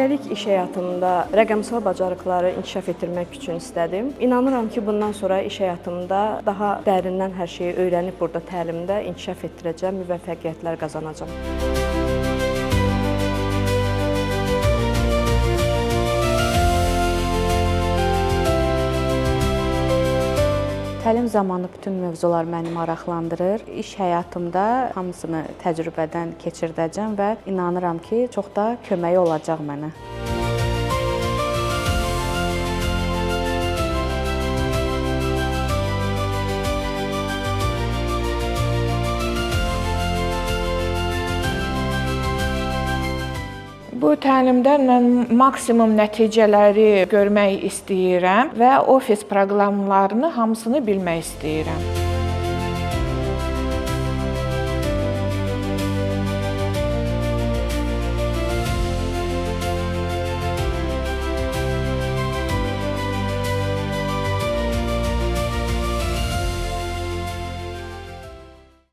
Hələlik iş həyatımda rəqəmsal bacarıqları inkişaf etdirmək üçün istədim. İnanıram ki, bundan sonra iş həyatımda daha dərindən hər şeyi öyrənib burada təlimdə inkişaf etdirəcəm, müvəffəqiyyətlər qazanacağam. Təlim zamanı bütün mövzular məni maraqlandırır. İş həyatımda hamısını təcrübədən keçirdəcəm və inanıram ki, çox da köməyi olacaq mənə. Bu təlimdən mən maksimum nəticələri görmək istəyirəm və ofis proqramlarını hamısını bilmək istəyirəm.